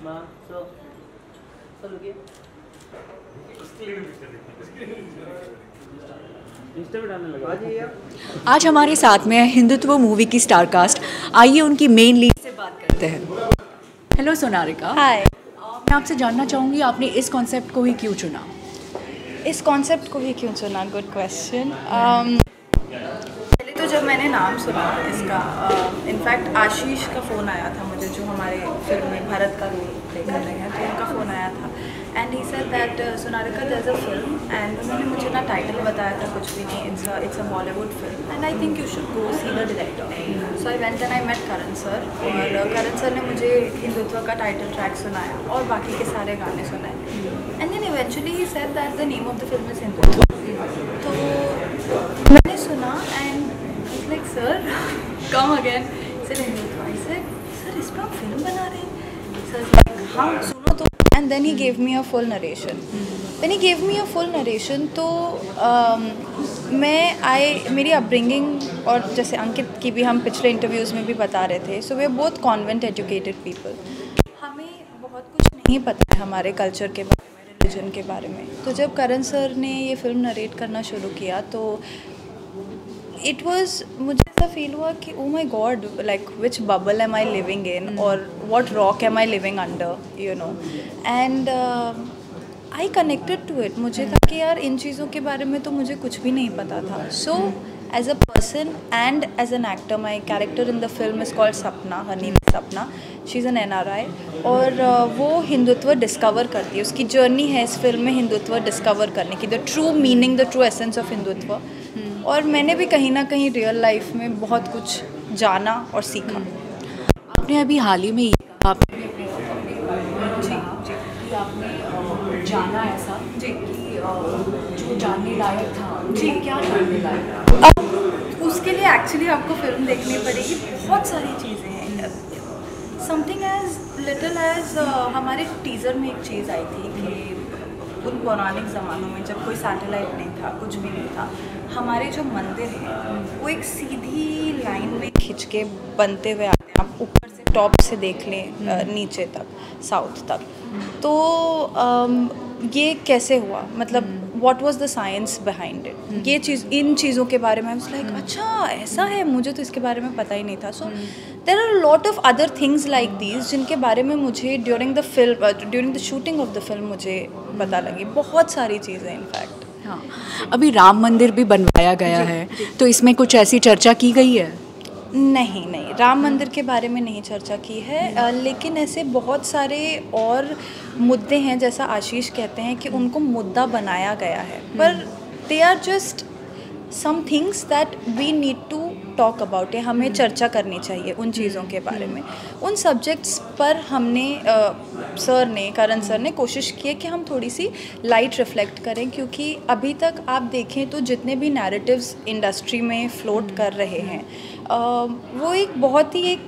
Ma'am sir लुकिए Insta पे डालने लगा। आज हमारे साथ में है हिंदुत्व मूवी की स्टार कास्ट। आइए उनकी मेन लीड से बात करते हैं। हेलो सोनारिका। हाय। मैं आपसे जानना चाहूँगी आपने इस कॉन्सेप्ट को ही क्यों चुना? इस कॉन्सेप्ट को ही क्यों चुना? Good question. पहले तो जब मैंने नाम सुना इसका, इनफैक्ट आशीष का फ़ोन आया था मुझे, जो हमारे फिल्म में भरत का रोल प्ले कर रहे हैं, तो उनका फ़ोन आया था and he said that Sonarika there is a film, and उन्होंने मुझे ना टाइटल बताया था, कुछ भी नहीं, it's a Bollywood film and I think you should go see the director. So I went and I met Karan sir, और करण सर ने मुझे हिंदुत्व का टाइटल ट्रैक सुनाया और बाकी के सारे गाने सुनाए and then eventually he said that the name of the film is Hindutva. तो मैंने सुना and like sir come again, sir Hindutva. I said sir इस पर आप फिल्म बना रहे हैं? सर हाँ सुनो तो, and then he gave me a full narration. When he gave me a full narration तो मेरी अपब्रिंगिंग, और जैसे अंकित की भी हम पिछले इंटरव्यूज़ में भी बता रहे थे, so we are both convent educated people. हमें बहुत कुछ नहीं पता है हमारे कल्चर के बारे में, रिलीजन के बारे में। तो जब करण सर ने ये फिल्म नरेट करना शुरू किया तो इट वाज, मुझे ऐसा फील हुआ कि oh my god, like which bubble am I living in, और what rock am I living under, you know. And I connected to it. मुझे था कि यार इन चीज़ों के बारे में तो मुझे कुछ भी नहीं पता था। So as a person and as an actor, my character in the film is called Sapna, her name is Sapna. She is an NRI, और वो हिंदुत्व डिस्कवर करती है। उसकी जर्नी है इस फिल्म में हिंदुत्व डिस्कवर करने की, the true meaning, the true essence of Hindutva. और मैंने भी कहीं ना कहीं रियल लाइफ में बहुत कुछ जाना और सीखा। आपने अभी हाल ही में ये कहा, आपने जी कि आपने जाना ऐसा जी जो जानने लायक था। जी। क्या जानने लायक था? उसके लिए एक्चुअली आपको फिल्म देखनी पड़ेगी। बहुत सारी चीज़ें हैं। समथिंग एज लिटिल एज हमारे टीज़र में एक चीज़ आई थी कि उन पौराणिक ज़मानों में जब कोई सैटेलाइट नहीं था, कुछ भी नहीं था, हमारे जो मंदिर हैं वो एक सीधी लाइन में खिंच के बनते हुए आते हैं। आप ऊपर से टॉप से देख लें नीचे तक, साउथ तक। तो ये कैसे हुआ, मतलब what was the science behind it, ये चीज़, इन चीज़ों के बारे में आई वाज लाइक अच्छा ऐसा है, मुझे तो इसके बारे में पता ही नहीं था। So there are lot of other things like these जिनके बारे में मुझे during the shooting of the film मुझे पता लगी। बहुत सारी चीज़ें इनफैक्ट। हाँ, अभी राम मंदिर भी बनवाया गया है, तो इसमें कुछ ऐसी चर्चा की गई है? नहीं, राम मंदिर के बारे में नहीं चर्चा की है, लेकिन ऐसे बहुत सारे और मुद्दे हैं, जैसा आशीष कहते हैं कि उनको मुद्दा बनाया गया है, पर they are just some things that we need to talk about है। हमें चर्चा करनी चाहिए उन चीज़ों के बारे में, उन सब्जेक्ट्स पर। हमने करण सर ने कोशिश की है कि हम थोड़ी सी लाइट रिफ्लेक्ट करें, क्योंकि अभी तक आप देखें तो जितने भी नैरेटिव्स इंडस्ट्री में फ्लोट कर रहे हैं वो एक बहुत ही एक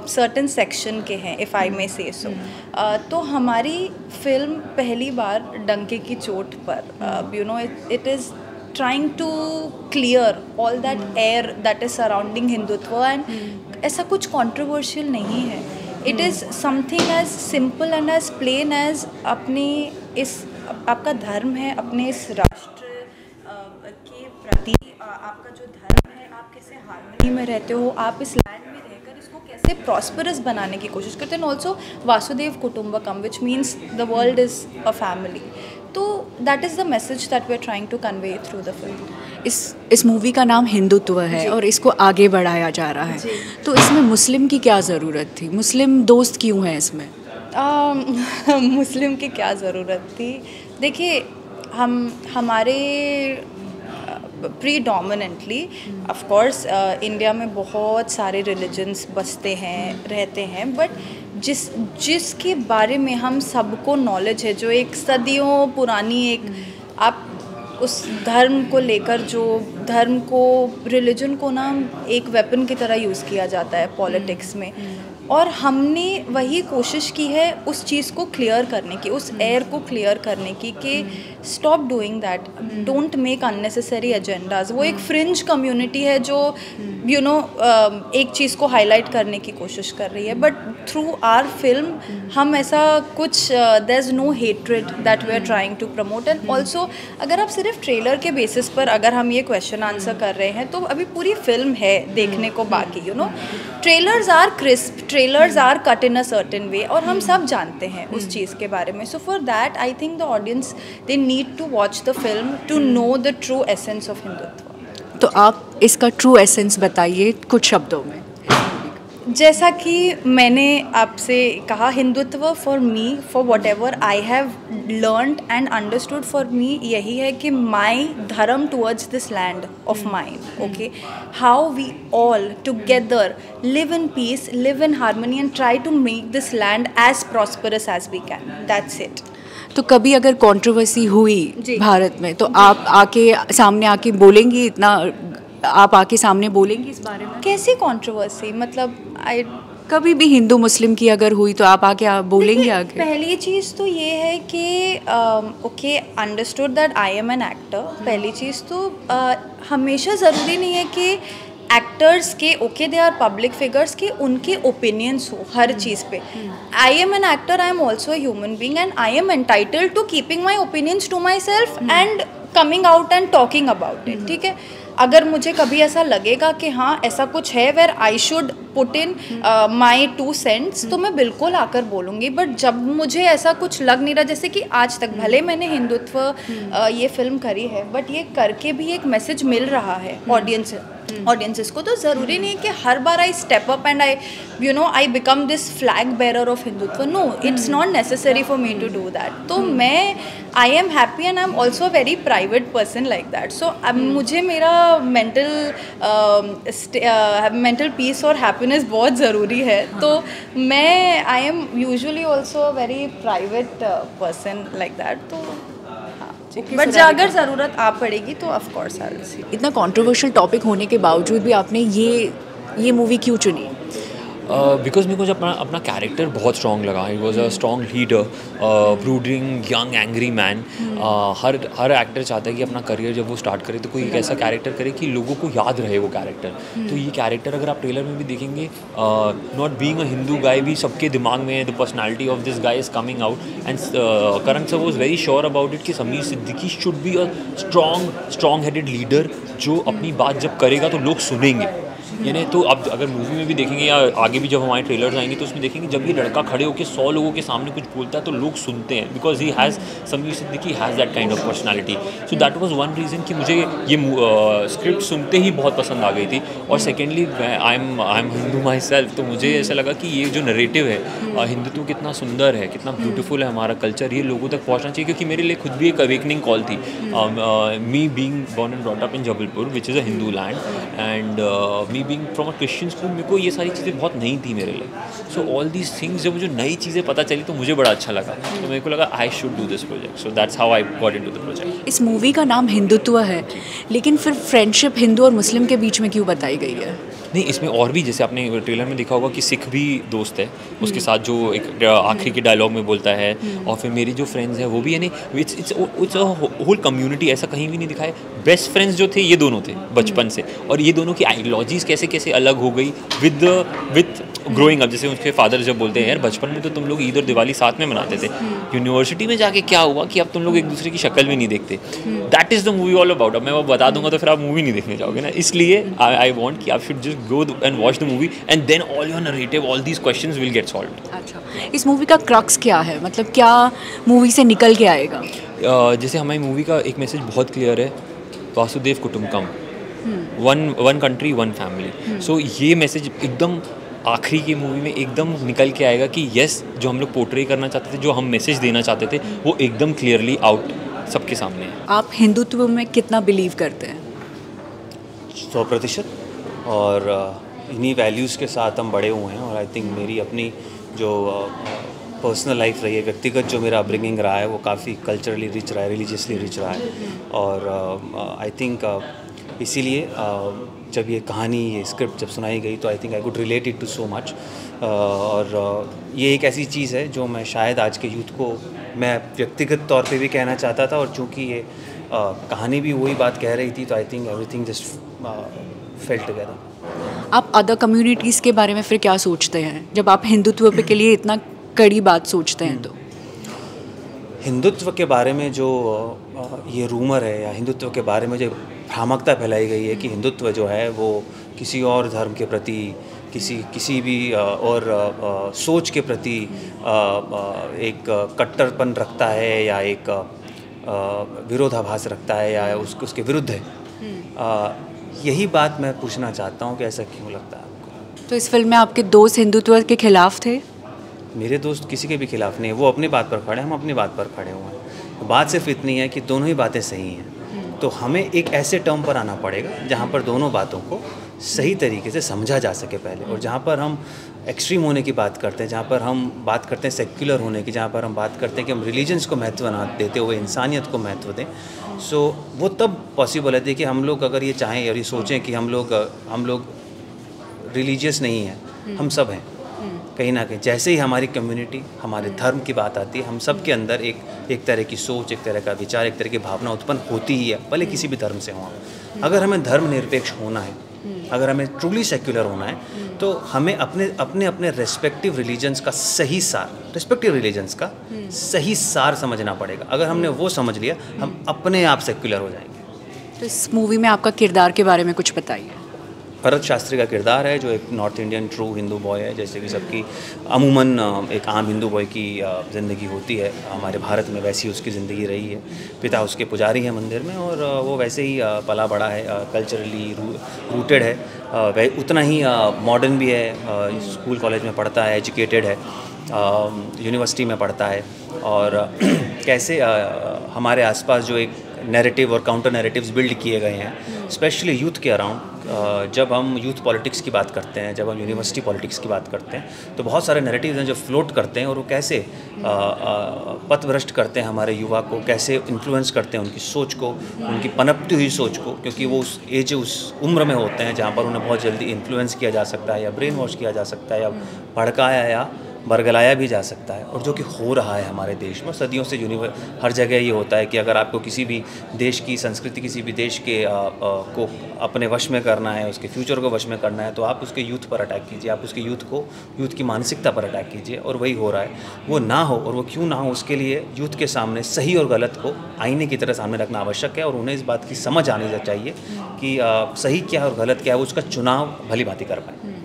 सर्टन सेक्शन के हैं, इफ़ आई मे से सो। तो हमारी फिल्म पहली बार डंके की चोट पर, you know, it is trying to clear all that air that is surrounding Hindutva, and ऐसा कुछ controversial नहीं है। It is something as simple and as plain as अपने इस, आपका धर्म है, अपने इस राष्ट्र के प्रति आपका जो धर्म है, आप कैसे हार्मनी में रहते हो, आप इस लैंड में रहकर इसको कैसे प्रॉस्परस बनाने की कोशिश करते हैं। Also Vasudhaiva Kutumbakam, which means the world is a family. तो that is the message that we are trying to convey through the film. इस मूवी का नाम हिंदुत्व है और इसको आगे बढ़ाया जा रहा है, तो इसमें मुस्लिम की क्या ज़रूरत थी? मुस्लिम दोस्त क्यों है इसमें? मुस्लिम की क्या ज़रूरत थी? देखिए, हमारे प्रीडोमिनेंटली ऑफ कोर्स इंडिया में बहुत सारे रिलीजन्स बसते हैं, रहते हैं, बट जिसके बारे में हम सबको नॉलेज है, जो एक सदियों पुरानी एक, आप उस धर्म को लेकर, जो धर्म को, रिलीजन को ना एक वेपन की तरह यूज़ किया जाता है पॉलिटिक्स में, और हमने वही कोशिश की है उस चीज़ को क्लियर करने की, उस एयर को क्लियर करने की कि stop doing that, don't make unnecessary agendas. वो एक फ्रिंज कम्युनिटी है जो यू नो एक चीज़ को हाईलाइट करने की कोशिश कर रही है, बट थ्रू आर फिल्म हम ऐसा कुछ there is no hatred that we are trying to promote. And also अगर आप सिर्फ ट्रेलर के बेसिस पर अगर हम ये क्वेश्चन आंसर कर रहे हैं तो अभी पूरी फिल्म है देखने को बाकी। You know trailers are crisp, trailers are cut in a certain way, और हम सब जानते हैं उस चीज़ के बारे में। So for that I think the audience they need to watch the film to know the true essence of Hindutva. तो आप इसका ट्रू एसेंस बताइए कुछ शब्दों में। जैसा कि मैंने आपसे कहा, Hindutva for me, for whatever I have learned and understood, for me यही है कि my dharma towards this land of mine, okay, how we all together live in peace, live in harmony and try to make this land as prosperous as we can, that's it. तो कभी अगर controversy हुई भारत में तो आप आके सामने आके बोलेंगी, इतना आप आके सामने बोलेंगी इस बारे में? कैसी कंट्रोवर्सी? मतलब आई कभी भी हिंदू मुस्लिम की अगर हुई तो आप आके बोलेंगे आगे? पहली चीज़ तो ये है कि okay, understood that I am an actor. पहली चीज़ तो हमेशा ज़रूरी नहीं है कि एक्टर्स के okay they are public figures के उनके ओपिनियंस हो हर चीज़ पे। I am an actor, I am also human being and I am entitled to keeping my opinions to myself and coming out and talking about it, ठीक है। अगर मुझे कभी ऐसा लगेगा कि हाँ ऐसा कुछ है where I should put in my 2 cents, तो मैं बिल्कुल आकर बोलूँगी। बट जब मुझे ऐसा कुछ लग नहीं रहा, जैसे कि आज तक भले मैंने हिंदुत्व ये फिल्म करी है, बट ये करके भी एक मैसेज मिल रहा है ऑडियंसेस को, तो ज़रूरी नहीं है कि हर बार I step up and I become this flag bearer of Hindutva. No, it's not necessary for me to do that. तो मैं I am happy and I am also very private person like that. So मुझे मेरा mental peace और happiness बहुत ज़रूरी है। तो मैं I M usually also very private person like that. तो बट अगर ज़रूरत आ पड़ेगी तो of course I will see. इतना कंट्रोवर्शियल टॉपिक होने के बावजूद भी आपने ये मूवी क्यों चुनी? बिकॉज मेरे को अपना कैरेक्टर बहुत स्ट्रॉन्ग लगा। He was a strong leader, brooding young angry man. Her actor चाहता है कि अपना करियर जब वो स्टार्ट करे तो कोई एक ऐसा कैरेक्टर करे कि लोगों को याद रहे वो कैरेक्टर। तो ये कैरेक्टर अगर आप ट्रेलर में भी देखेंगे, not being a Hindu guy भी सबके दिमाग में the personality of this guy is coming out. And Karan sir was very sure about it कि Sameer Siddiqui should be a strong headed leader जो अपनी बात जब करेगा तो लोग सुनेंगे। यानी तो अब अगर मूवी में भी देखेंगे या आगे भी जब हमारे ट्रेलर्स आएंगे तो उसमें देखेंगे जब ये लड़का खड़े होकर 100 लोगों के सामने कुछ बोलता है तो लोग सुनते हैं, because he has Sameer Siddiqui has that kind of personality. So that was one reason कि मुझे ये स्क्रिप्ट सुनते ही बहुत पसंद आ गई थी। और secondly I am Hindu my self, तो मुझे ऐसा लगा कि ये जो नरेटिव है हिंदुत्व कितना सुंदर है, कितना ब्यूटीफुल है हमारा कल्चर, ये लोगों तक पहुँचना चाहिए। क्योंकि मेरे लिए खुद भी एक अवेकनिंग कॉल थी। Me being born and brought up in Jabalpur which is a Hindu land, and me being from a Christian school, मेरे को ये सारी चीज़ें बहुत नई थी मेरे लिए। सो ऑल दीज थिंग्स जब मुझे नई चीज़ें पता चली तो मुझे बड़ा अच्छा लगा। तो मेरे को लगा I should do this project. So that's how I got into the project. इस मूवी का नाम हिंदुत्व है, लेकिन फिर फ्रेंडशिप हिंदू और मुस्लिम के बीच में क्यों बताई गई है? नहीं, इसमें और भी, जैसे आपने ट्रेलर में देखा होगा कि सिख भी दोस्त है उसके साथ, जो एक आखिरी के डायलॉग में बोलता है। और फिर मेरी जो फ्रेंड्स हैं वो भी, यानी इट्स अ होल कम्युनिटी। ऐसा कहीं भी नहीं दिखाया। बेस्ट फ्रेंड्स जो थे ये दोनों थे बचपन से, और ये दोनों की आइडियोलॉजीज़ कैसे कैसे अलग हो गई विद ग्रोइंग अप। जैसे उसके फादर जब बोलते हैं यार बचपन में तो तुम लोग ईद और दिवाली साथ में मनाते थे, यूनिवर्सिटी में जाके क्या हुआ कि अब तुम लोग एक दूसरे की शक्ल भी नहीं देखते। That is the movie all about. अब मैं वो बता दूंगा तो फिर आप मूवी नहीं देखने जाओगे ना, इसलिए आई वॉन्ट कि आप should just go and watch the movie and then all your narrative, all these questions will get solved. अच्छा, इस मूवी का क्रक्स क्या है? मतलब क्या मूवी से निकल के आएगा? जैसे हमारी मूवी का एक मैसेज बहुत क्लियर है, Vasudhaiva Kutumbakam, one country one family. So ये मैसेज एकदम आखिरी की मूवी में एकदम निकल के आएगा कि यस, जो हम लोग पोर्ट्रे करना चाहते थे, जो हम मैसेज देना चाहते थे, वो एकदम क्लियरली आउट सबके सामने है। आप हिंदुत्व में कितना बिलीव करते हैं? 100%। और इन्हीं वैल्यूज़ के साथ हम बड़े हुए हैं। और आई थिंक मेरी अपनी जो पर्सनल लाइफ रही है, व्यक्तिगत जो मेरा अपब्रिंगिंग रहा है, वो काफ़ी कल्चरली रिच रहा है, रिलीजियसली रिच रहा है। और आई थिंक इसीलिए जब ये कहानी, ये स्क्रिप्ट जब सुनाई गई तो I think I could relate it to so much. और ये एक ऐसी चीज़ है जो मैं शायद आज के यूथ को मैं व्यक्तिगत तौर पे भी कहना चाहता था, और चूँकि ये कहानी भी वही बात कह रही थी, तो I think everything just felt together. आप अदर कम्युनिटीज़ के बारे में फिर क्या सोचते हैं जब आप हिंदुत्व के लिए इतना कड़ी बात सोचते हैं? तो हिंदुत्व के बारे में जो ये रूमर है, या हिंदुत्व के बारे में जो भ्रामकता फैलाई गई है कि हिंदुत्व जो है वो किसी और धर्म के प्रति, किसी भी और सोच के प्रति एक कट्टरपन रखता है, या एक विरोधाभास रखता है, या उसके विरुद्ध है। यही बात मैं पूछना चाहता हूँ कि ऐसा क्यों लगता है आपको? तो इस फिल्म में आपके दोस्त हिंदुत्व के खिलाफ थे? मेरे दोस्त किसी के भी खिलाफ नहीं है, वो अपनी बात पर खड़े हैं, हम अपनी बात पर खड़े हुए हैं। बात सिर्फ इतनी है कि दोनों ही बातें सही हैं, तो हमें एक ऐसे टर्म पर आना पड़ेगा जहाँ पर दोनों बातों को सही तरीके से समझा जा सके पहले। और जहाँ पर हम एक्सट्रीम होने की बात करते हैं, जहाँ पर हम बात करते हैं सेक्युलर होने की, जहाँ पर हम बात करते हैं कि हम रिलीजन्स को महत्व ना देते हुए इंसानियत को महत्व दें, सो वो तब पॉसिबल है। देखिए, हम लोग अगर ये चाहें और ये सोचें कि हम लोग रिलीजियस नहीं हैं, हम सब हैं कहीं ना कहीं। जैसे ही हमारी कम्युनिटी, हमारे धर्म की बात आती है, हम सब के अंदर एक तरह की सोच, एक तरह का विचार, एक तरह की भावना उत्पन्न होती ही है, भले किसी भी धर्म से हो। अगर हमें धर्म निरपेक्ष होना है, अगर हमें ट्रूली सेक्युलर होना है, तो हमें अपने रेस्पेक्टिव रिलीजन्स का सही सार समझना पड़ेगा। अगर हमने वो समझ लिया, हम अपने आप सेक्युलर हो जाएंगे। तो इस मूवी में आपका किरदार के बारे में कुछ बताइए। भरत शास्त्री का किरदार है, जो एक north Indian true Hindu boy है, जैसे कि सबकी अमूमन एक आम हिंदू बॉय की ज़िंदगी होती है हमारे भारत में, वैसी उसकी ज़िंदगी रही है। पिता उसके पुजारी हैं मंदिर में, और वो वैसे ही पला बड़ा है, कल्चरली रूटेड है, उतना ही मॉडर्न भी है, स्कूल कॉलेज में पढ़ता है, एजुकेटेड है, यूनिवर्सिटी में पढ़ता है। और कैसे हमारे आसपास जो एक नैरेटिव और काउंटर नैरेटिव्स बिल्ड किए गए हैं, स्पेशली यूथ के अराउंड। जब हम यूथ पॉलिटिक्स की बात करते हैं, जब हम यूनिवर्सिटी पॉलिटिक्स की बात करते हैं, तो बहुत सारे नैरेटिव्स हैं जो फ्लोट करते हैं, और वो कैसे पथभ्रष्ट करते हैं हमारे युवा को, कैसे इन्फ्लुएंस करते हैं उनकी सोच को, उनकी पनपती हुई सोच को, क्योंकि वो उस उम्र में होते हैं जहाँ पर उन्हें बहुत जल्दी इन्फ्लुएंस किया जा सकता है, या ब्रेन वॉश किया जा सकता है, या भड़काया या बरगलाया भी जा सकता है। और जो कि हो रहा है हमारे देश में सदियों से, हर जगह ये होता है कि अगर आपको किसी भी देश की संस्कृति, किसी भी देश के को अपने वश में करना है, उसके फ्यूचर को वश में करना है, तो आप उसके यूथ पर अटैक कीजिए, आप उसके यूथ की मानसिकता पर अटैक कीजिए। और वही हो रहा है। वो ना हो, और वो क्यों ना हो, उसके लिए यूथ के सामने सही और गलत को आईने की तरह सामने रखना आवश्यक है, और उन्हें इस बात की समझ आनी चाहिए कि सही क्या है और गलत क्या है, उसका चुनाव भली भांति कर पाएँ।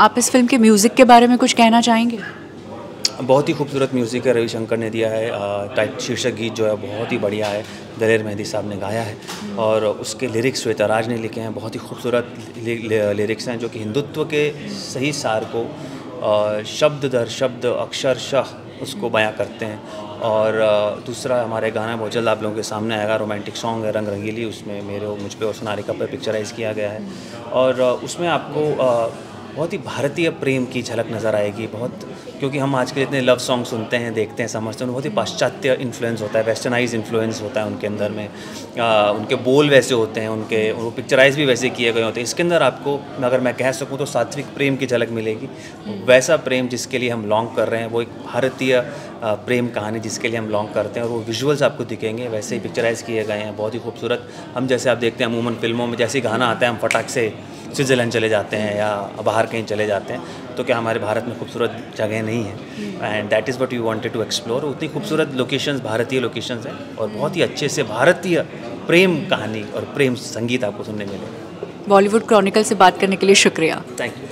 आप इस फिल्म के म्यूज़िक के बारे में कुछ कहना चाहेंगे? बहुत ही खूबसूरत म्यूज़िक है, रविशंकर ने दिया है। शीर्षक गीत जो है बहुत ही बढ़िया है, दलेर मेहंदी साहब ने गाया है, और उसके लिरिक्स श्वेता राज ने लिखे हैं। बहुत ही खूबसूरत लिरिक्स हैं, जो कि हिंदुत्व के सही सार को शब्द दर शब्द, अक्षरशः उसको बयां करते हैं। और दूसरा हमारे गाना बहुत जल्द आप लोगों के सामने आएगा, रोमांटिक सॉन्ग है रंग रंगीली, उसमें मुझ पे और सोनारिका पर पिक्चराइज़ किया गया है। और उसमें आपको बहुत ही भारतीय प्रेम की झलक नज़र आएगी। क्योंकि हम आज के जितने लव सॉन्ग सुनते हैं, देखते हैं, समझते हैं, बहुत ही पाश्चात्य इन्फ्लुएंस होता है, वेस्टर्नाइज इन्फ्लुएंस होता है उनके अंदर में। उनके बोल वैसे होते हैं, वो पिक्चराइज भी वैसे किए गए होते हैं। इसके अंदर आपको, अगर मैं कह सकूँ तो, सात्विक प्रेम की झलक मिलेगी। वैसा प्रेम जिसके लिए हम लॉन्ग कर रहे हैं, वो एक भारतीय प्रेम कहानी जिसके लिए हम लॉन्ग करते हैं, और वो विजुअल्स आपको दिखेंगे वैसे ही पिक्चराइज किए गए हैं, बहुत ही खूबसूरत। हम जैसे आप देखते हैं अमूमन फिल्मों में, जैसे ही गाना आता है हम फटाक से स्विट्ज़रलैंड चले जाते हैं या बाहर कहीं चले जाते हैं, तो क्या हमारे भारत में खूबसूरत जगह नहीं है? And that is what you wanted to explore. उतनी खूबसूरत लोकेशंस, भारतीय लोकेशंस हैं, और बहुत ही अच्छे से भारतीय प्रेम कहानी और प्रेम संगीत आपको सुनने मिलेगा। बॉलीवुड क्रॉनिकल से बात करने के लिए शुक्रिया। Thank you.